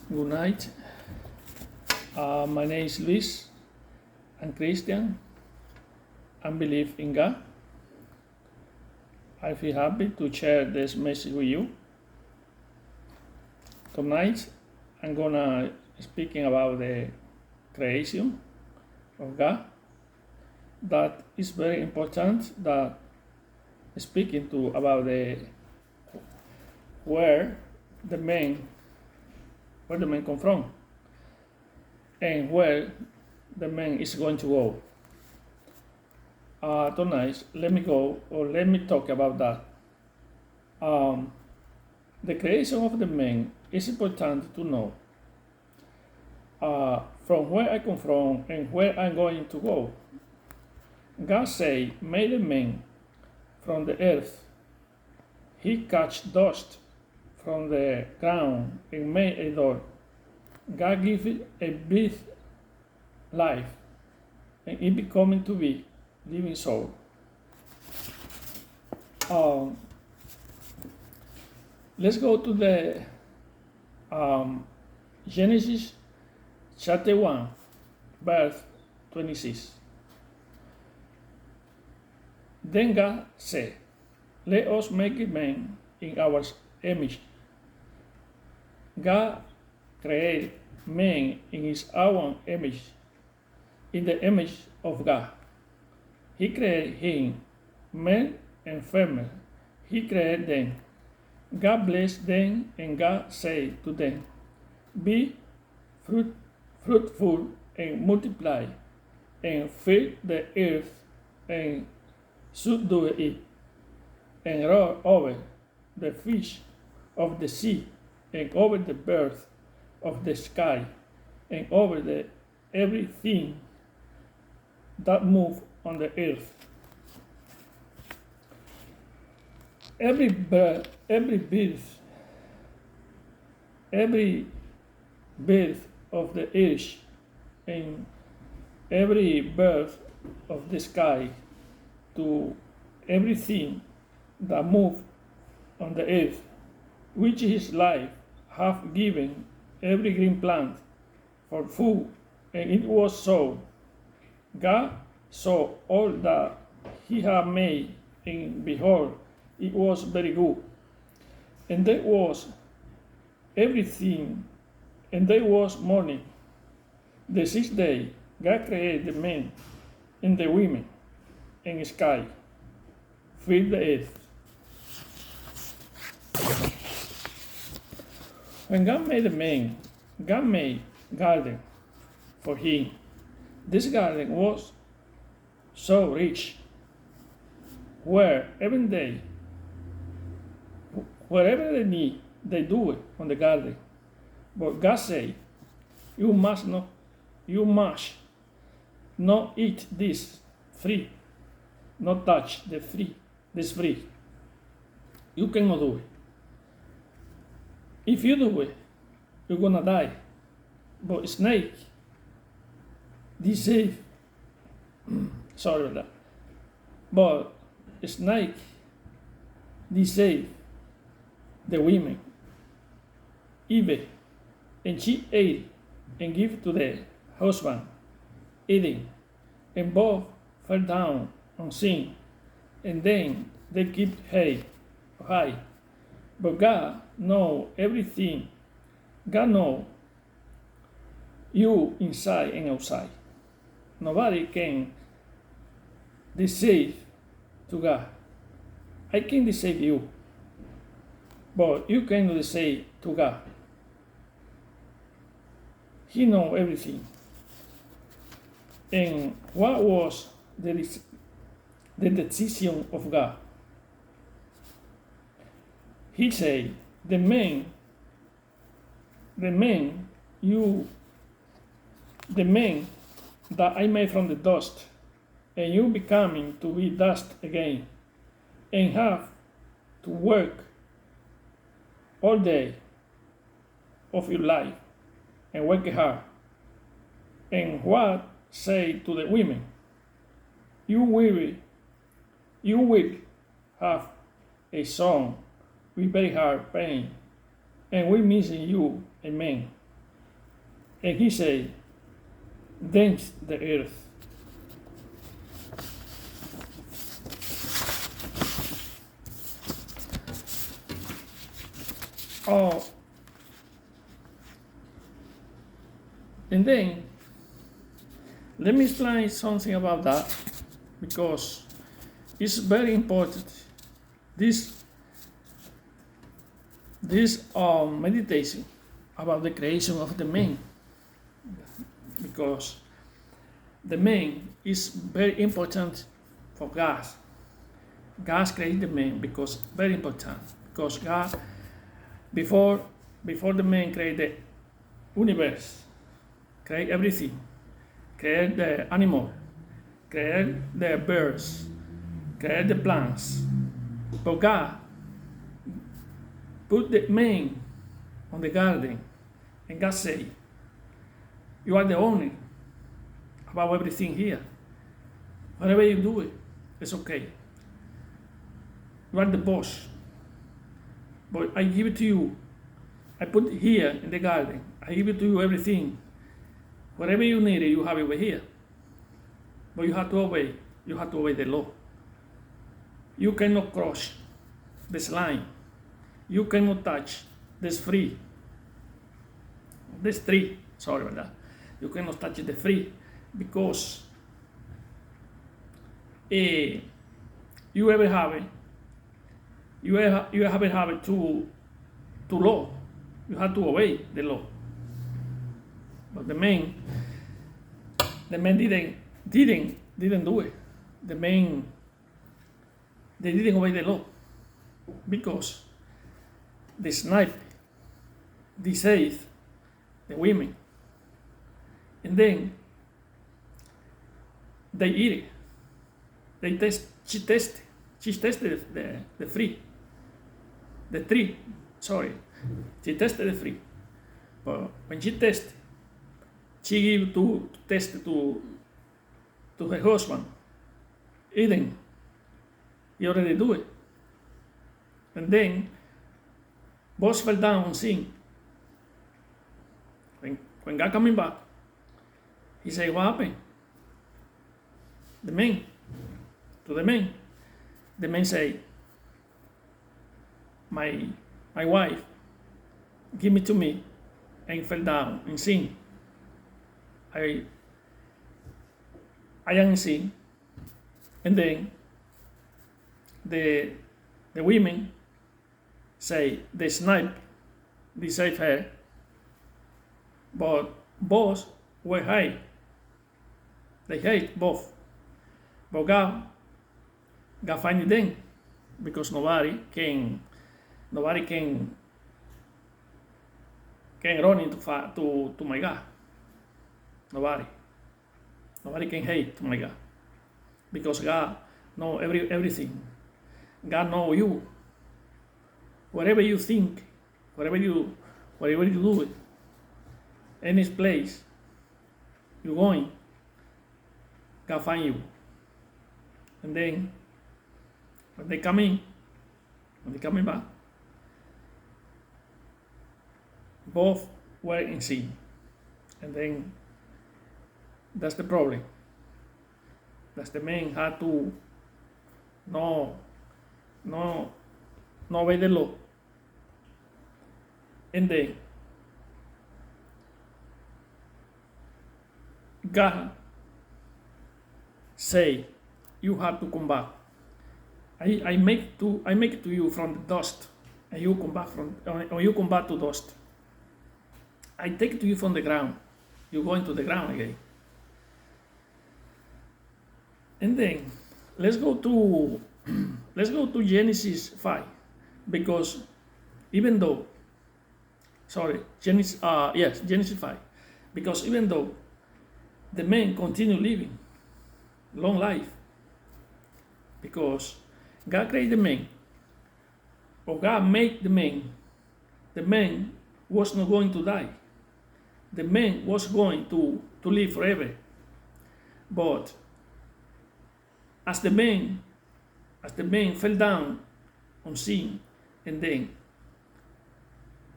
Good night. My name is Luis. I'm Christian. I believe in God. I feel happy to share this message with you. Tonight, I'm gonna speaking about the creation of God. That is very important. That speaking to about the where the man come from and where the man is going to go. Tonight, let me talk about that. The creation of the man is important to know from where I come from and where I'm going to go. God say, made a man from the earth. He catch dust from the ground and made a door. God give it a breath life, and it becoming to be living soul. Let's go to the Genesis chapter 1, verse 26. Then God said, let us make a man in our image. God created man in his own image. In the image of God, He created him, male and female. He created them. God blessed them, and God said to them, be fruitful and multiply, and fill the earth, and subdue it, and rule over the fish of the sea, and over the birds of the sky, and over everything that move on the earth. Every bird of the earth, and every bird of the sky, to everything that move on the earth, which His life hath given every green plant for food, and it was so. God saw all that He had made, and behold, it was very good. And there was everything, and there was morning. The sixth day, God created the man and the women and the sky, filled the earth. When God made the man, God made garden for him. This garden was so rich, where every day, wherever they need, they do it on the garden. But God said, you must not eat this free, not touch this free. You cannot do it. If you do it, you're gonna die. But snake deceive. Sorry about that. But snake deceive the women, Eve, and she ate and gave to the husband, eating, and both fell down on sin, and then they keep high. But God know everything. God know you inside and outside. Nobody can deceive to God. I can deceive you, but you cannot deceive to God. He knows everything. And what was the decision of God? He said, the man that I made from the dust, and you becoming to be dust again, and have to work all day of your life, and work hard. And what say to the women? You will have a son with very hard pain, and we missing you, amen. And he said, dance the earth. Oh, and then let me explain something about that because it's very important. This meditation about the creation of the man, because the man is very important for God. God created the man because very important, because God before the man created the universe, create everything, create the animal, create the birds, create the plants. But God put the man on the garden, and God said, you are the owner about everything here. Whatever you do it, it's okay. You are the boss. But I give it to you. I put it here in the garden. I give it to you everything. Whatever you need, you have it over here. But you have to obey. You have to obey the law. You cannot cross this line. You cannot touch this tree. Sorry about that. You cannot touch the tree because you ever have it. You ever have it to law. You have to obey the law. But the man didn't do it. They didn't obey the law because the snipe deceived the women, and then they eat it. She tested the tree. She tested the tree, but when she tested, she gave to test to her husband. Eden, he already do it, and then both fell down on sin. When God coming back, he said, what happened? The man say, my wife give me to me and fell down in sin. I am in sin. And then the women say the snipe deceived her, but both were hate. They hate both. But God find them because nobody can run to my God. Nobody can hate to my God because God know everything. God know you. Whatever you think, whatever you do it, any place you're going, God find you. And then when they coming back, both were in sin. And then that's the problem. That's the man had to no obey the law. And then God say, you have to come back. I make it to you from the dust, and you come back to dust. I take it to you from the ground. You go into the ground again. And then let's go to Genesis 5, because even though Genesis 5, because even though the men continue living long life, because God created the man, or God made the man was not going to die. The man was going to live forever. But as the man fell down on sin, and then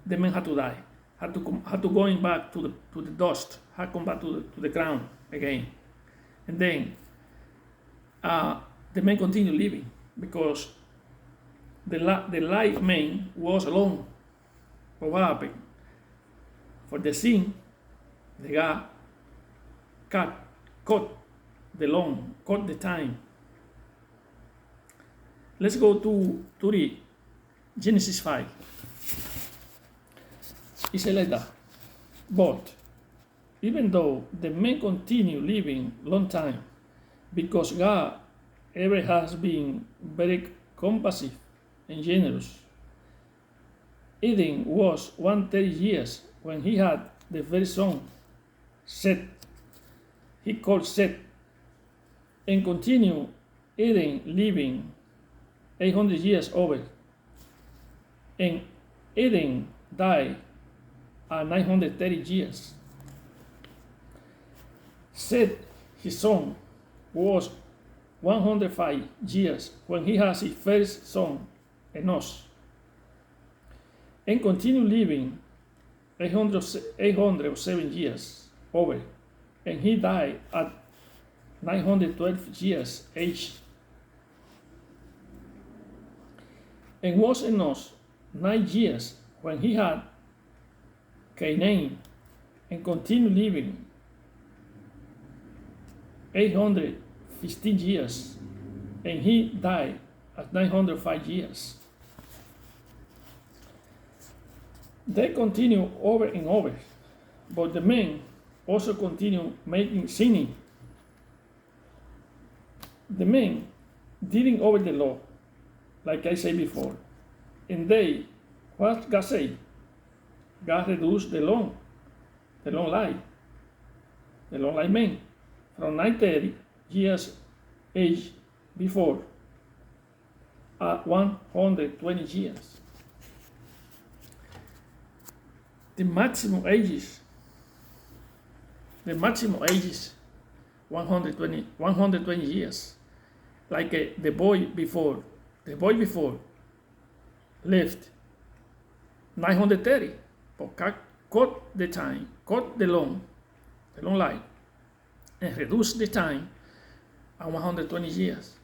the man had to die. had to going back to the dust, had come back to the ground again, and then the man continued living because the live man was alone. But what happened? For the sin, the guy caught the time. Let's go to the Genesis 5. It says like that. But even though the man continued living long time, because God ever has been very compassionate and generous, Eden was 130 years when he had the first son, Seth. He called Seth, and continued Eden living 800 years over. And Eden died at 930 years. Seth, his son, was 105 years when he has his first son, Enos, and continued living 807 years over, and he died at 912 years age. And was Enos 9 years when he had Canaan, and continued living 815 years, and he died at 905 years. They continue over and over, but the men also continue sinning. The men didn't obey the law, like I said before, and what God said? God reduced the long life men from 930 years age before at 120 years. The maximum age is 120 years. Like the boy before lived 930, but cut the time, cut the long life, and reduced the time at 120 years.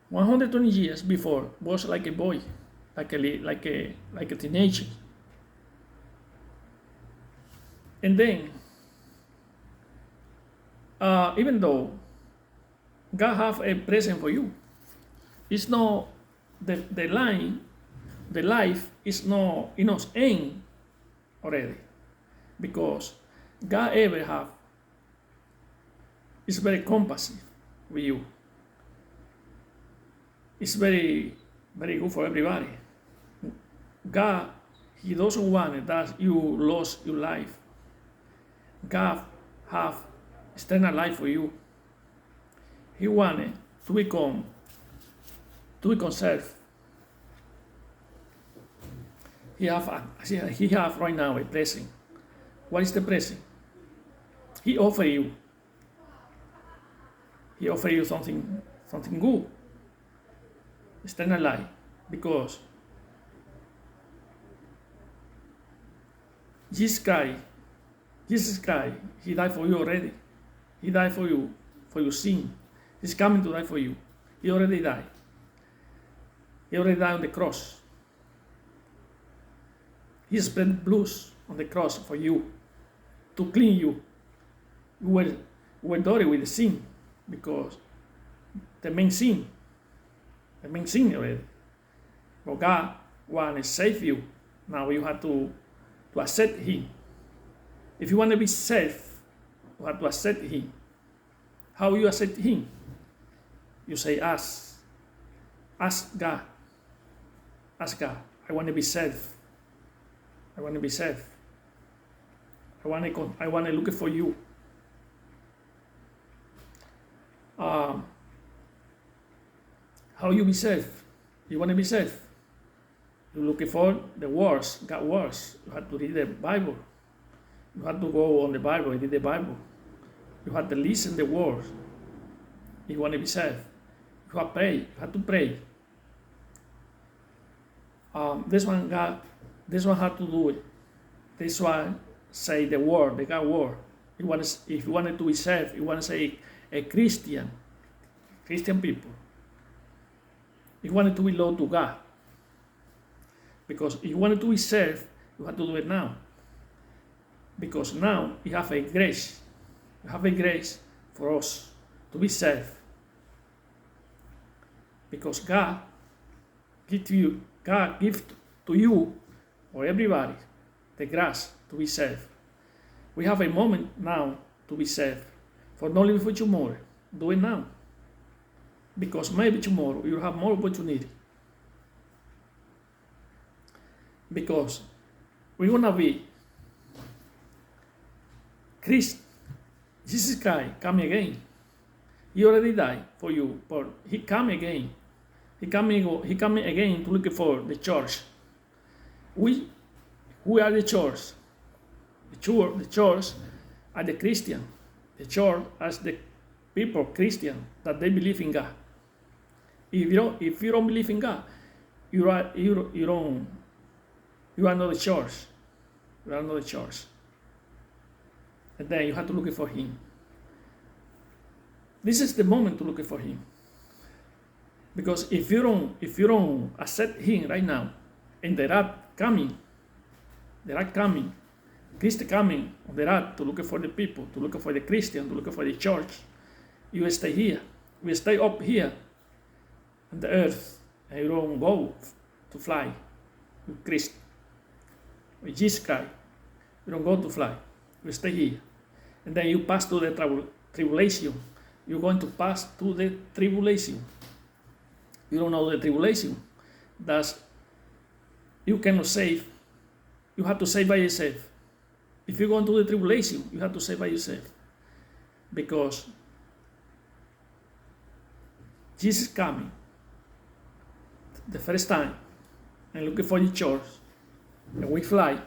120 years before was like a boy, like a teenager. And then, even though God have a present for you, it's not the life is not end already, because God ever have is very compassionate with you. It's very, very good for everybody. God, He doesn't want that you lost your life. God have eternal life for you. He wanted to become self. He have right now a blessing. What is the blessing? He offer you something good, eternal life, because Jesus Christ, He died for you already. He died for you, for your sin. He's coming to die for you. He already died. He already died on the cross. He spread blood on the cross for you, to clean you. You were dirty with the sin, because the main sin already. But God wants to save you. Now you have to accept Him. If you want to be saved, you have to accept Him. How you accept Him? You say, ask God. Ask God. I want to be saved. I want to be saved. I want to look for you. How you be saved? You want to be saved? You're looking for the words, God words. You have to read the Bible. You have to go on the Bible and read the Bible. You have to listen the words. You want to be saved. You have to pray. You have to pray. This one had to do it. This one say the word, the God word. If you wanted to be saved, you want to say a Christian people. You wanted to be loyal to God. Because if you wanted to be saved, you have to do it now. Because now you have a grace. You have a grace for us to be saved. Because God gives to you or everybody the grace to be saved. We have a moment now to be saved. For not living for tomorrow. Do it now. Because maybe tomorrow you'll have more opportunity. Because we're going to be Jesus Christ coming again. He already died for you, but he coming again. He coming again to look for the church. We are the church. The church are the Christian. The church as the people Christian that they believe in God. If you don't believe in God, you are not the church. You are not the church. And then you have to look for Him. This is the moment to look for Him. Because if you don't accept Him right now, and the wrath coming, Christ coming on the wrath to look for the people, to look for the Christian, to look for the church, you stay here. We stay up here on the earth, and you don't go to fly with Christ, with Jesus Christ. You don't go to fly. You stay here. And then you pass through the tribulation. You're going to pass through the tribulation. You don't know the tribulation. That's, you cannot save. You have to save by yourself. If you go into the tribulation, you have to save by yourself. Because Jesus coming the first time and looking for the church, and we fly to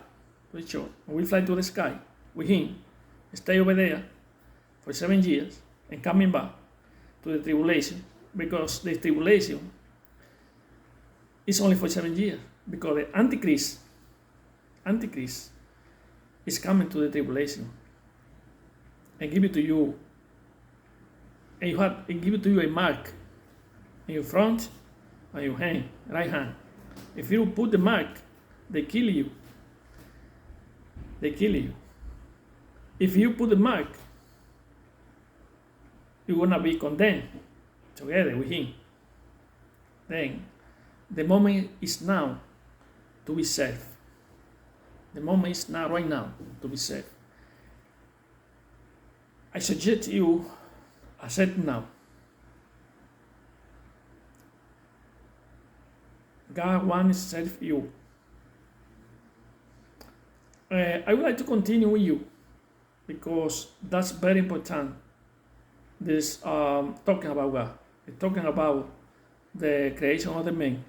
the church, and we fly to the sky with Him, stay over there for 7 years, and coming back to the tribulation, because the tribulation is only for 7 years, because the Antichrist is coming to the tribulation and give it to you, and give it to you a mark in your front and your hand, right hand. If you put the mark, they kill you. They kill you. If you put the mark, you're gonna be condemned together with Him. Then the moment is now to be saved. The moment is now, right now, to be saved. I suggest you accept now. God wants to save you. I would like to continue with you because that's very important. This talking about God. It's talking about the creation of the man,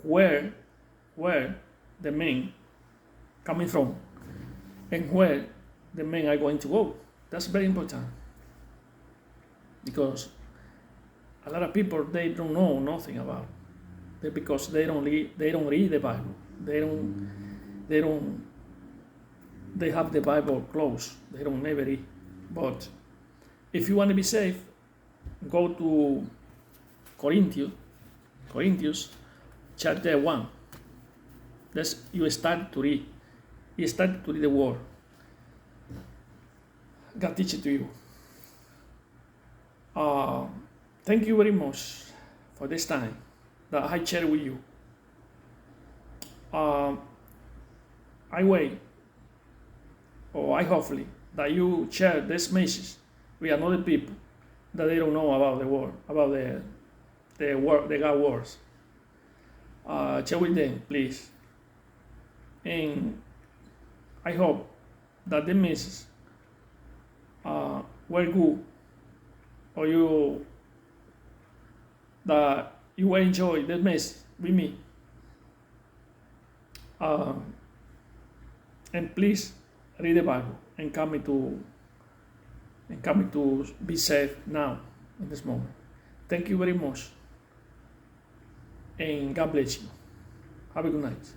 where the men coming from, and where the men are going to go. That's very important because a lot of people, they don't know nothing about it because they don't read the Bible. They have the Bible closed. They don't never read. But if you want to be safe, go to Corinthians chapter 1. That's you start to read. You start to read the word. God teach it to you. Thank you very much for this time that I share with you. I wait, or I hopefully that you share this message with another people that they don't know about the word, about the God words. Share with them, please. And I hope that the message were good, or that you will enjoy the message with me. And please read the Bible and come to be safe now in this moment. Thank you very much, and God bless you. Have a good night.